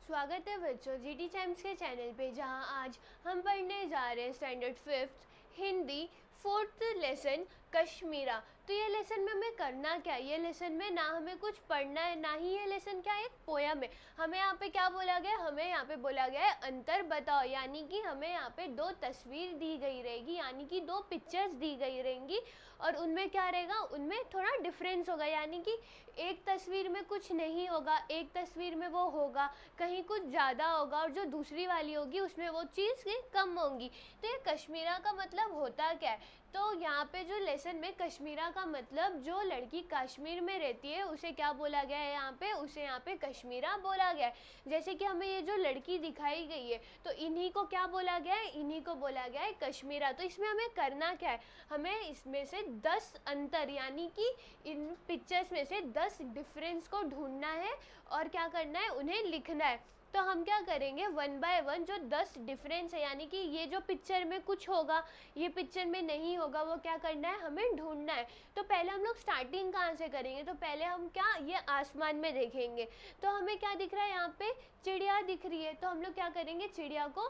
स्वागत है बच्चों जीटी टाइम्स के चैनल पे, जहां आज हम पढ़ने जा रहे हैं standard 5th Hindi 4th lesson Kashmira. तो ये लेसन में हमें करना क्या है? ये लेसन में ना हमें कुछ पढ़ना है, ना ही ये लेसन क्या है, एक पोयम है। हमें यहाँ पे क्या बोला गया है? हमें यहाँ पे बोला गया है अंतर बताओ, यानी कि हमें यहाँ पे दो तस्वीर दी गई रहेगी, यानी कि दो पिक्चर्स दी गई रहेंगी और उनमें क्या रहेगा, उनमें थोड़ा डिफरेंस होगा। यानी कि एक तस्वीर में कुछ नहीं होगा, एक तस्वीर में वो होगा, कहीं कुछ ज़्यादा होगा और जो दूसरी वाली होगी उसमें वो चीज़ कम होंगी। तो ये कश्मीरा का मतलब होता क्या है? तो यहाँ पे जो लेसन में कश्मीरा का मतलब, जो लड़की कश्मीर में रहती है उसे क्या बोला गया है? यहाँ पे उसे यहाँ पे कश्मीरा बोला गया है। जैसे कि हमें ये जो लड़की दिखाई गई है, तो इन्हीं को क्या बोला गया है? इन्हीं को बोला गया है कश्मीरा। तो इसमें हमें करना क्या है? हमें इसमें से 10 अंतर, यानी कि इन पिक्चर्स में से 10 डिफरेंस को ढूंढना है और क्या करना है, उन्हें लिखना है। तो हम क्या करेंगे, 1 बाय 1 जो 10 डिफरेंस है, यानी कि ये जो पिक्चर में कुछ होगा, ये पिक्चर में नहीं होगा, वो क्या करना है, हमें ढूंढना है। तो पहले हम लोग स्टार्टिंग कहाँ से करेंगे? तो पहले हम क्या, ये आसमान में देखेंगे। तो हमें क्या दिख रहा है? यहाँ पे चिड़िया दिख रही है। तो हम लोग क्या करेंगे, चिड़िया को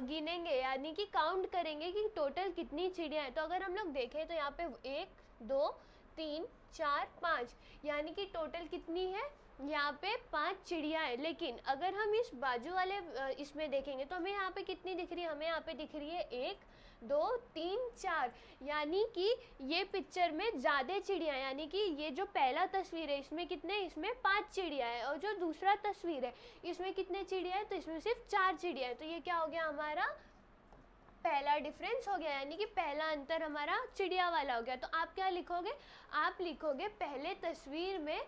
गिनेंगे, यानी कि काउंट करेंगे कि टोटल कितनी चिड़िया है। तो अगर हम लोग देखें तो यहाँ पे 1 2 3 4 5, यानी कि टोटल कितनी है, यहाँ पे 5 चिड़िया है। लेकिन अगर हम इस बाजू वाले इसमें देखेंगे तो हमें यहाँ पे कितनी दिख रही है? हमें यहाँ पे दिख रही है 1 2 3 4, यानी कि ये पिक्चर में ज़्यादा चिड़िया है। यानी कि ये जो पहला तस्वीर है इसमें कितने, इसमें 5 चिड़िया है, और जो दूसरा तस्वीर है इसमें कितने चिड़िया है? तो इसमें सिर्फ 4 चिड़िया है। तो ये क्या हो गया, हमारा पहला डिफरेंस हो गया, यानी कि पहला अंतर हमारा चिड़िया वाला हो गया। तो आप क्या लिखोगे? आप लिखोगे पहले तस्वीर में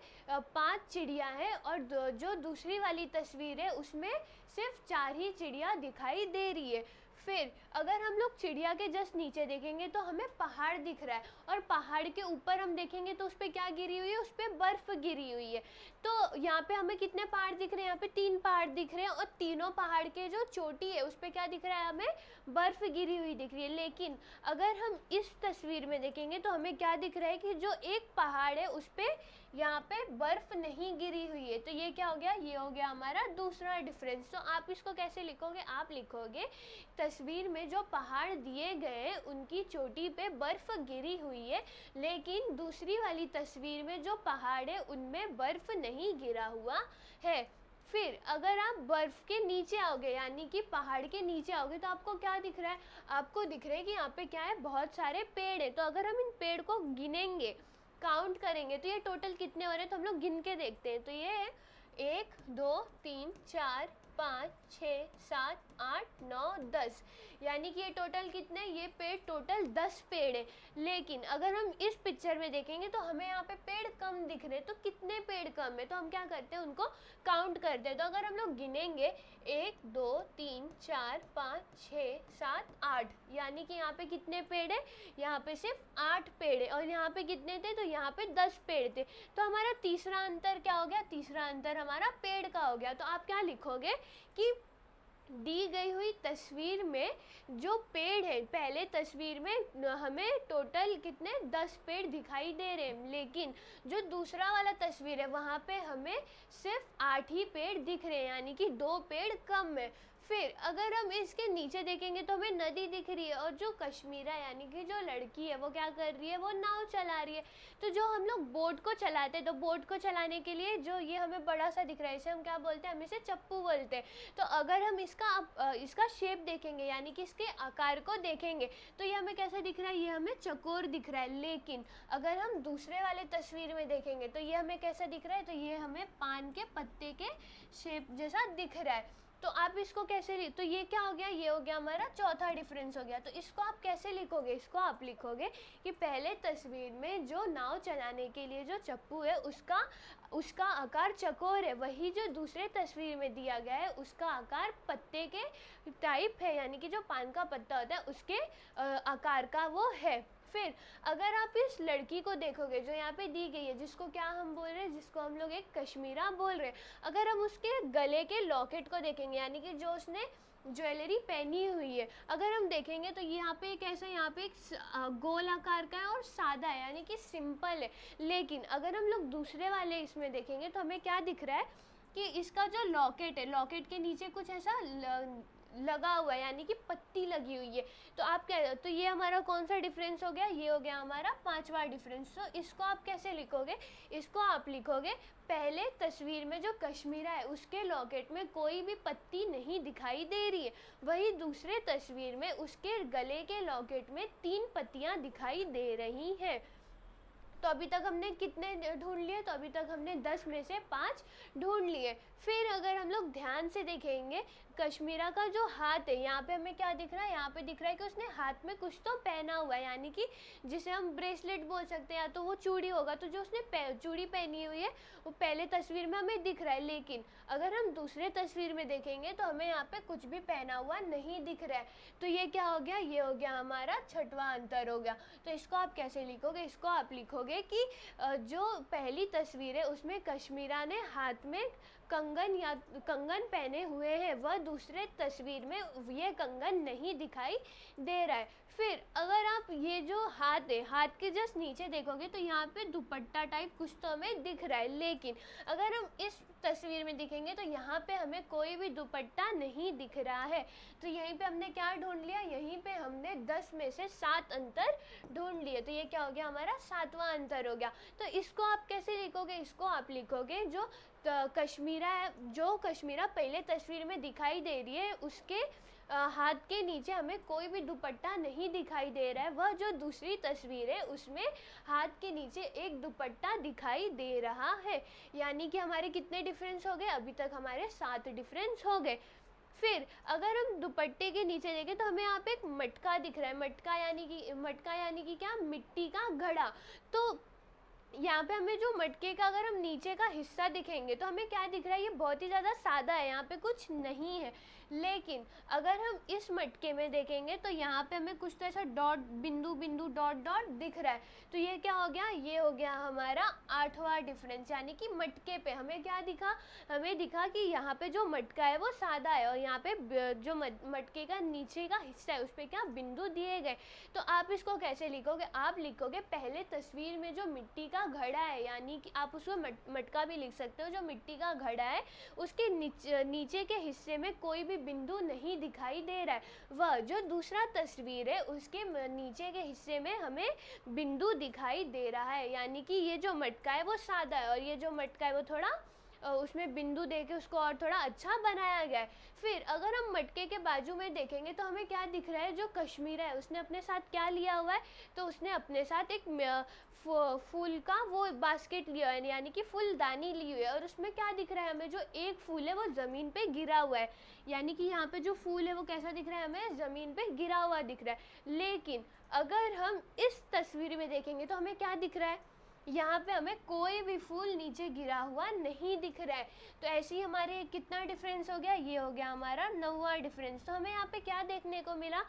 5 चिड़िया है और जो दूसरी वाली तस्वीर है उसमें सिर्फ 4 ही चिड़िया दिखाई दे रही है। फिर अगर हम लोग चिड़िया के जस्ट नीचे देखेंगे तो हमें पहाड़ दिख रहा है, और पहाड़ के ऊपर हम देखेंगे तो उस पर क्या गिरी हुई है? उस पर बर्फ़ गिरी हुई है। तो यहाँ पे हमें कितने पहाड़ दिख रहे हैं? यहाँ पे 3 पहाड़ दिख रहे हैं, और तीनों पहाड़ के जो चोटी है उस पर क्या दिख रहा है? हमें बर्फ़ गिरी हुई दिख रही है। लेकिन अगर हम इस तस्वीर में देखेंगे तो हमें क्या दिख रहा है कि जो एक पहाड़ है उस पर यहाँ पे बर्फ़ नहीं गिरी हुई है। तो ये क्या हो गया? ये हो गया हमारा दूसरा डिफरेंस। तो आप इसको कैसे लिखोगे? आप लिखोगे तस्वीर में जो पहाड़ दिए गए उनकी चोटी पे बर्फ़ गिरी हुई है, लेकिन दूसरी वाली तस्वीर में जो पहाड़ है उनमें बर्फ़ नहीं गिरा हुआ है। फिर अगर आप बर्फ़ के नीचे आओगे, यानी कि पहाड़ के नीचे आओगे, तो आपको क्या दिख रहा है? आपको दिख रहा है कि यहाँ पे क्या है, बहुत सारे पेड़ है। तो अगर हम इन पेड़ को गिनेंगे, काउंट करेंगे, तो ये टोटल कितने हो रहे हैं? तो हम लोग गिन के देखते हैं। तो ये है 1 2 3 4 5 6 7 8 9 10, यानी कि ये टोटल कितने, ये पेड़ टोटल 10 पेड़ है। लेकिन अगर हम इस पिक्चर में देखेंगे तो हमें यहाँ पे पेड़ कम दिख रहे हैं। तो कितने पेड़ कम है? तो हम क्या करते हैं, उनको काउंट करते हैं। तो अगर हम लोग गिनेंगे 1 2 3 4 5 6 7 8, यानी कि यहाँ पे कितने पेड़ है? यहाँ पे सिर्फ 8 पेड़ है। और यहाँ पे कितने थे? तो यहाँ पे 10 पेड़ थे। तो हमारा तीसरा अंतर क्या हो गया? तीसरा अंतर हमारा पेड़ का हो गया। तो आप क्या लिखोगे कि दी गई हुई तस्वीर में जो पेड़ है, पहले तस्वीर में हमें टोटल कितने 10 पेड़ दिखाई दे रहे हैं, लेकिन जो दूसरा वाला तस्वीर है वहाँ पे हमें सिर्फ 8 ही पेड़ दिख रहे हैं, यानी कि 2 पेड़ कम है। फिर अगर हम इसके नीचे देखेंगे तो हमें नदी दिख रही है, और जो कश्मीरा यानी कि जो लड़की है वो क्या कर रही है, वो नाव चला रही है। तो जो हम लोग बोट को चलाते हैं, तो बोट को चलाने के लिए जो ये हमें बड़ा सा दिख रहा है, इसे हम क्या बोलते हैं? हम इसे चप्पू बोलते हैं। तो अगर हम इसका शेप देखेंगे, यानी कि इसके आकार को देखेंगे, तो ये हमें कैसा दिख रहा है? ये हमें चकोर दिख रहा है। लेकिन अगर हम दूसरे वाले तस्वीर में देखेंगे तो ये हमें कैसा दिख रहा है? तो ये हमें पान के पत्ते के शेप जैसा दिख रहा है। तो आप इसको कैसे तो ये क्या हो गया? ये हो गया हमारा चौथा डिफरेंस हो गया। तो इसको आप कैसे लिखोगे? इसको आप लिखोगे कि पहले तस्वीर में जो नाव चलाने के लिए जो चप्पू है उसका आकार चकोर है, वही जो दूसरे तस्वीर में दिया गया है उसका आकार पत्ते के टाइप है, यानी कि जो पान का पत्ता होता है उसके आकार का वो है। फिर अगर आप इस लड़की को देखोगे जो यहाँ पे दी गई है, जिसको क्या हम बोल रहे हैं, जिसको हम लोग एक कश्मीरा बोल रहे हैं, अगर हम उसके गले के लॉकेट को देखेंगे, यानी कि जो उसने ज्वेलरी पहनी हुई है, अगर हम देखेंगे तो यहाँ पे एक ऐसा, यहाँ पे एक गोल आकार का है और सादा है, यानी कि सिंपल है। लेकिन अगर हम लोग दूसरे वाले इसमें देखेंगे तो हमें क्या दिख रहा है? कि इसका जो लॉकेट है, लॉकेट के नीचे कुछ ऐसा लगा हुआ है, यानी कि पत्ती लगी हुई है। तो आप क्या, तो ये हमारा कौन सा डिफरेंस हो गया, ये हो गया हमारा पांचवा डिफरेंस। तो इसको आप कैसे लिखोगे, इसको आप लिखोगे पहले तस्वीर में जो कश्मीरा है उसके लॉकेट में कोई भी पत्ती नहीं दिखाई दे रही है, वही दूसरे तस्वीर में उसके गले के लॉकेट में 3 पत्तियां दिखाई दे रही हैं। तो अभी तक हमने कितने ढूंढ लिए, तो अभी तक हमने 10 में से 5 ढूंढ लिए। फिर अगर हम लोग ध्यान से देखेंगे, कश्मीरा का जो हाथ है, यहाँ पे हमें क्या दिख रहा है, यहाँ पे दिख रहा है कि उसने हाथ में कुछ तो पहना हुआ है, यानी कि जिसे हम ब्रेसलेट बोल सकते हैं, या तो वो चूड़ी होगा। तो जो उसने चूड़ी पहनी हुई है वो पहले तस्वीर में हमें दिख रहा है, लेकिन अगर हम दूसरे तस्वीर में देखेंगे तो हमें यहाँ पे कुछ भी पहना हुआ नहीं दिख रहा है। तो ये क्या हो गया, ये हो गया हमारा छठवां अंतर हो गया। तो इसको आप कैसे लिखोगे, इसको आप लिखोगे कि जो पहली तस्वीर है उसमें कश्मीरा ने हाथ में कंगन पहने हुए हैं, वह दूसरे तस्वीर में ये कंगन नहीं दिखाई दे रहा है। फिर अगर आप ये जो हाथ है, हाथ के जस्ट नीचे देखोगे तो यहाँ पे दुपट्टा टाइप कुछ तो हमें दिख रहा है, लेकिन अगर हम इस तस्वीर में दिखेंगे तो यहाँ पे हमें कोई भी दुपट्टा नहीं दिख रहा है। तो यहीं पे हमने क्या ढूंढ लिया, यहीं पे हमने 10 में से 7 अंतर ढूंढ लिए। तो ये क्या हो गया, हमारा 7वां अंतर हो गया। तो इसको आप कैसे लिखोगे, इसको आप लिखोगे जो कश्मीरा है, जो कश्मीरा पहले तस्वीर में दिखाई दे रही है उसके हाथ के नीचे हमें कोई भी दुपट्टा नहीं दिखाई दे रहा है, वह जो दूसरी तस्वीर है उसमें हाथ के नीचे एक दुपट्टा दिखाई दे रहा है। यानी कि हमारे कितने डिफरेंस हो गए, अभी तक हमारे 7 डिफरेंस हो गए। फिर अगर हम दुपट्टे के नीचे देखें तो हमें यहाँ पे एक मटका दिख रहा है, मटका यानी कि क्या, मिट्टी का घड़ा। तो यहाँ पे हमें जो मटके का अगर हम नीचे का हिस्सा दिखेंगे तो हमें क्या दिख रहा है, ये बहुत ही ज़्यादा सादा है, यहाँ पे कुछ नहीं है। लेकिन अगर हम इस मटके में देखेंगे तो यहाँ पे हमें कुछ तो ऐसा डॉट, बिंदु बिंदु डॉट डॉट दिख रहा है। तो ये क्या हो गया, ये हो गया हमारा 8वां डिफरेंस। यानी कि मटके पे हमें क्या दिखा, हमें दिखा कि यहाँ पे जो मटका है वो सादा है, और यहाँ पे जो मटके का नीचे का हिस्सा है उस पर क्या बिंदु दिए गए। तो आप इसको कैसे लिखोगे, आप लिखोगे पहले तस्वीर में जो मिट्टी का घड़ा है, यानी कि आप उसको मटका भी लिख सकते हो, जो मिट्टी का घड़ा है उसके नीचे के हिस्से में कोई भी बिंदु नहीं दिखाई दे रहा है। वह जो दूसरा तस्वीर है उसके नीचे के हिस्से में हमें बिंदु दिखाई दे रहा है, यानी कि ये जो मटका है वो सादा है और ये जो मटका है वो थोड़ा उसमें बिंदु देके उसको और थोड़ा अच्छा बनाया गया है। फिर अगर हम मटके के बाजू में देखेंगे तो हमें क्या दिख रहा है, जो कश्मीरा है उसने अपने साथ क्या लिया हुआ है, तो उसने अपने साथ एक फूल का वो बास्केट लिया है, यानी कि फूलदानी ली हुई है, और उसमें क्या दिख रहा है हमें, जो एक फूल है वो ज़मीन पे गिरा हुआ है, यानी कि यहाँ पे जो फूल है वो कैसा दिख रहा है, हमें ज़मीन पे गिरा हुआ दिख रहा है। लेकिन अगर हम इस तस्वीर में देखेंगे तो हमें क्या दिख रहा है, यहाँ पे हमें कोई भी फूल नीचे गिरा हुआ नहीं दिख रहा है। तो ऐसे ही हमारे कितना डिफरेंस हो गया, ये हो गया हमारा 9वां डिफरेंस। तो हमें यहाँ पे क्या देखने को मिला,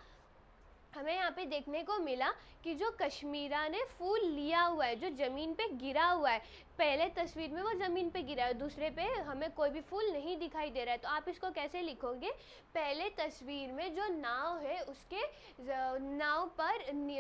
हमें यहाँ पे देखने को मिला कि जो कश्मीरा ने फूल लिया हुआ है, जो ज़मीन पे गिरा हुआ है, पहले तस्वीर में वो ज़मीन पे गिरा है, दूसरे पे हमें कोई भी फूल नहीं दिखाई दे रहा है। तो आप इसको कैसे लिखोगे, पहले तस्वीर में जो नाव है उसके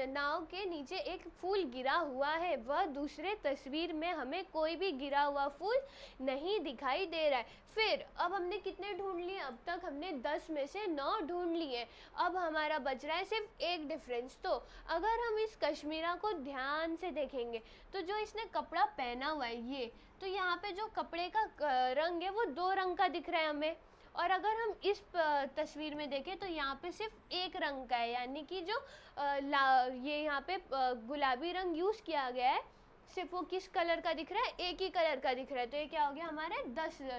नाव के नीचे एक फूल गिरा हुआ है, वह दूसरे तस्वीर में हमें कोई भी गिरा हुआ फूल नहीं दिखाई दे रहा है। फिर अब हमने कितने ढूंढ लिए, अब तक हमने 10 में से 9 ढूंढ लिए। अब हमारा बच रहा है सिर्फ एक डिफरेंस। तो अगर हम इस कश्मीरा को ध्यान से देखेंगे तो जो इसने कपड़ा पहना हुआ है ये, तो यहाँ पे जो कपड़े का रंग है वो 2 रंग का दिख रहा है हमें, और अगर हम इस तस्वीर में देखें तो यहाँ पे सिर्फ एक रंग का है, यानी कि जो ये यहाँ पे गुलाबी रंग यूज़ किया गया है, सिर्फ वो किस कलर का दिख रहा है, एक ही कलर का दिख रहा है। तो ये क्या हो गया हमारा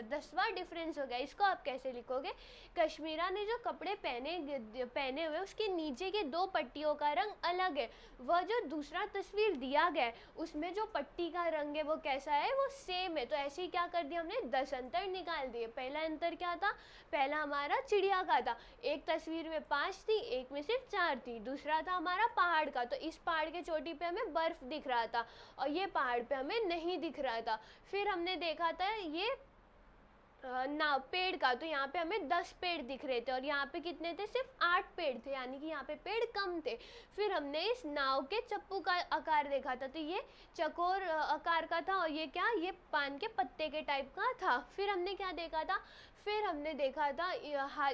10वां डिफरेंस हो गया। इसको आप कैसे लिखोगे, कश्मीरा ने जो कपड़े पहने हुए उसके नीचे के 2 पट्टियों का रंग अलग है, वह जो दूसरा तस्वीर दिया गया है उसमें जो पट्टी का रंग है वो कैसा है, वो सेम है। तो ऐसे ही क्या कर दिया हमने, 10 अंतर निकाल दिए। पहला अंतर क्या था, पहला हमारा चिड़िया का था, एक तस्वीर में 5 थी, एक में सिर्फ 4 थी। दूसरा था हमारा पहाड़ का, तो इस पहाड़ के चोटी पे हमें बर्फ दिख रहा था और ये पहाड़ पे हमें नहीं दिख रहा था। फिर हमने देखा था ये नाव पेड़ का, तो यहाँ पे हमें 10 पेड़ दिख रहे थे और यहाँ पे कितने थे, सिर्फ 8 पेड़ थे, यानी कि यहाँ पे पेड़ कम थे। फिर हमने इस नाव के चप्पू का आकार देखा था, तो ये चकोर आकार का था और ये क्या, ये पान के पत्ते के टाइप का था। फिर हमने क्या देखा था, फिर हमने देखा था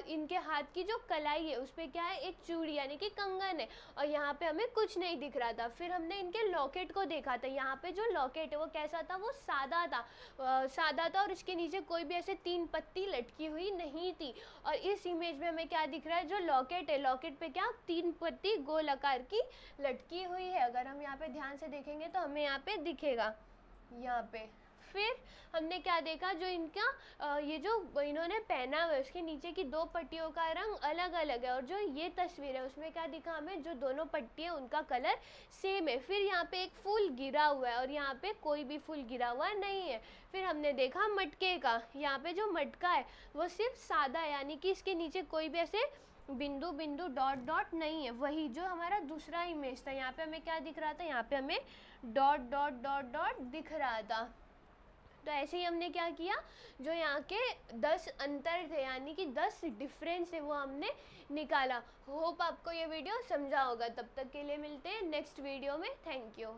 इनके हाथ की जो कलाई है उस पर क्या है, एक चूड़ी यानी कि कंगन है, और यहाँ पे हमें कुछ नहीं दिख रहा था। फिर हमने इनके लॉकेट को देखा था, यहाँ पे जो लॉकेट है वो कैसा था, वो सादा था, सादा था और इसके नीचे कोई भी ऐसे 3 पत्ती लटकी हुई नहीं थी। और इस इमेज में हमें क्या दिख रहा है, जो लॉकेट है, लॉकेट पे क्या 3 पत्ती गोल आकार की लटकी हुई है। अगर हम यहाँ पे ध्यान से देखेंगे तो हमें यहाँ पे दिखेगा, यहाँ पे। फिर हमने क्या देखा, जो इनका ये जो इन्होंने पहना हुआ है उसके नीचे की 2 पट्टियों का रंग अलग अलग है, और जो ये तस्वीर है उसमें क्या दिखा हमें, जो दोनों पट्टियाँ उनका कलर सेम है। फिर यहाँ पे एक फूल गिरा हुआ है और यहाँ पे कोई भी फूल गिरा हुआ नहीं है। फिर हमने देखा मटके का, यहाँ पे जो मटका है वो सिर्फ सादा है, यानी कि इसके नीचे कोई भी ऐसे बिंदु बिंदु डॉट डॉट नहीं है। वही जो हमारा दूसरा इमेज था, यहाँ पे हमें क्या दिख रहा था, यहाँ पे हमें डॉट डॉट डॉट डॉट दिख रहा था। तो ऐसे ही हमने क्या किया, जो यहाँ के 10 अंतर थे यानी कि 10 डिफरेंस है वो हमने निकाला। होप आपको ये वीडियो समझा होगा। तब तक के लिए मिलते हैं नेक्स्ट वीडियो में। Thank you.